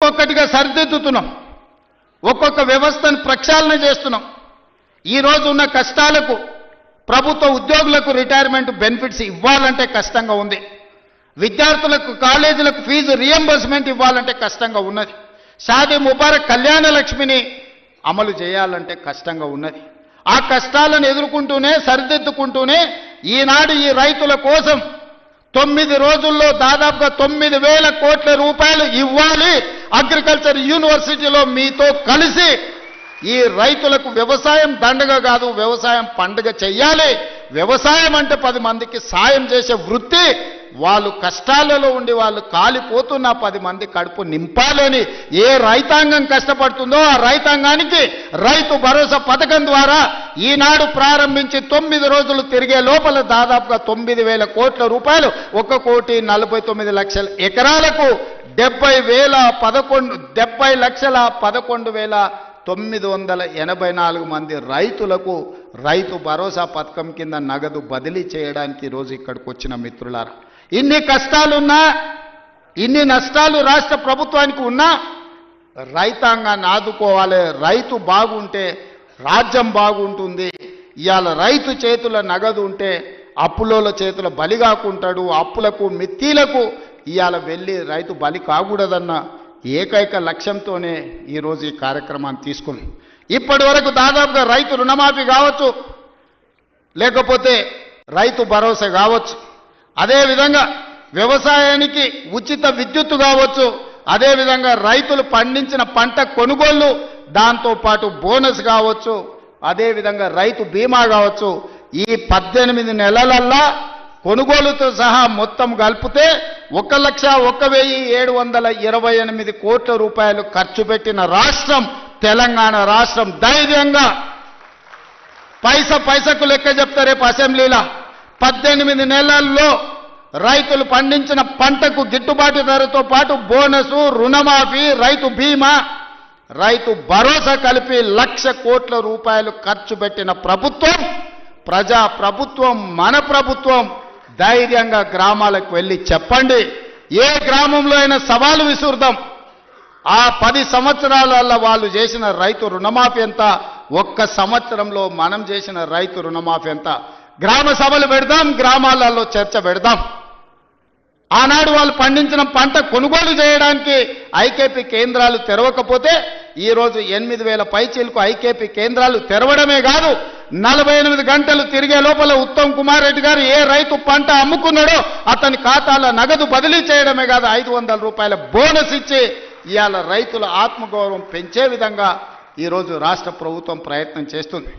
ఒక్కొక్కటిగా సరిదిద్దుతున్నాం, ఒక్కొక్క వ్యవస్థను ప్రక్షాళన చేస్తున్నాం. ఈ రోజు ఉన్న కష్టాలకు ప్రభుత్వ ఉద్యోగులకు రిటైర్మెంట్ బెనిఫిట్స్ ఇవ్వాలంటే కష్టంగా ఉంది. విద్యార్థులకు కాలేజీలకు ఫీజు రియంబర్స్మెంట్ ఇవ్వాలంటే కష్టంగా ఉన్నది. షాదీ ముబారక్ కళ్యాణ లక్ష్మిని అమలు చేయాలంటే కష్టంగా ఉన్నది. ఆ కష్టాలను ఎదుర్కొంటూనే సరిదిద్దుకుంటూనే ఈనాడు ఈ రైతుల కోసం 9 రోజుల్లో దాదాపుగా 9,000 కోట్ల రూపాయలు ఇవ్వాలి. అగ్రికల్చర్ యూనివర్సిటీలో మీతో కలిసి ఈ రైతులకు వ్యవసాయం దండగ కాదు, వ్యవసాయం పండుగ చెయ్యాలి. వ్యవసాయం అంటే 10 మందికి సాయం చేసే వృత్తి. వాళ్ళు కష్టాలలో ఉండి వాళ్ళు కాలిపోతున్న 10 మంది కడుపు నింపాలని ఏ రైతాంగం కష్టపడుతుందో ఆ రైతాంగానికి రైతు భరోసా పథకం ద్వారా ఈనాడు ప్రారంభించి 9 రోజులు తిరిగే లోపల దాదాపుగా 9,000 కోట్ల రూపాయలు 1,49,00,000 ఎకరాలకు 70,11,984 మంది రైతులకు రైతు భరోసా పథకం కింద నగదు బదిలీ చేయడానికి ఈరోజు ఇక్కడికి వచ్చిన మిత్రులారా, ఇన్ని కష్టాలున్నా ఇన్ని నష్టాలు రాష్ట్ర ప్రభుత్వానికి ఉన్నా రైతాంగాన్ని ఆదుకోవాలి. రైతు బాగుంటే రాజ్యం బాగుంటుంది. ఇవాళ రైతు చేతుల నగదు ఉంటే అప్పులోల చేతుల బలి కాకుంటాడు. అప్పులకు మిత్తీలకు ఇవాళ వెళ్ళి రైతు బలి కాకూడదన్న ఏకైక లక్ష్యంతోనే ఈరోజు ఈ కార్యక్రమాన్ని తీసుకున్నాం. ఇప్పటి వరకు దాదాపుగా రైతు రుణమాఫీ కావచ్చు, లేకపోతే రైతు భరోసా కావచ్చు, అదేవిధంగా వ్యవసాయానికి ఉచిత విద్యుత్తు కావచ్చు, అదేవిధంగా రైతులు పండించిన పంట కొనుగోళ్లు, దాంతోపాటు బోనస్ కావచ్చు, అదేవిధంగా రైతు బీమా కావచ్చు. ఈ 18 నెలలల్లా కొనుగోలుతో సహా మొత్తం కలిపితే 1,01,728 కోట్ల రూపాయలు ఖర్చు పెట్టిన రాష్ట్రం తెలంగాణ రాష్ట్రం. ధైర్యంగా పైసకు లెక్క చెప్తా రేపు అసెంబ్లీలో. 18 నెలల్లో రైతులు పండించిన పంటకు గిట్టుబాటు ధరతో పాటు బోనసు, రుణమాఫీ, రైతు బీమా, రైతు భరోసా కలిపి 1,00,000 కోట్ల రూపాయలు ఖర్చు పెట్టిన ప్రభుత్వం, ప్రజా ప్రభుత్వం, మన ప్రభుత్వం. ధైర్యంగా గ్రామాలకు వెళ్ళి చెప్పండి. ఏ గ్రామంలో అయినా సవాలు విసురుదాం. ఆ 10 సంవత్సరాలలో వాళ్ళు చేసిన రైతు రుణమాఫీ ఎంత, 1 సంవత్సరంలో మనం చేసిన రైతు రుణమాఫీ ఎంత. గ్రామ సభలు పెడదాం, గ్రామాలలో చర్చ పెడదాం. ఆనాడు వాళ్ళు పండించిన పంట కొనుగోలు చేయడానికి ఐకేపీ కేంద్రాలు తెరవకపోతే ఈరోజు 8,000 పైచీలకు ఐకేపీ కేంద్రాలు తెరవడమే కాదు, 48 గంటలు తిరిగే లోపల ఉత్తమ్ కుమార్ రెడ్డి గారు ఏ రైతు పంట అమ్ముకున్నాడో అతని ఖాతాలో నగదు బదిలీ చేయడమే కాదు, 500 రూపాయల బోనస్ ఇచ్చి ఇవాళ రైతుల ఆత్మగౌరవం పెంచే విధంగా ఈరోజు రాష్ట్ర ప్రభుత్వం ప్రయత్నం చేస్తుంది.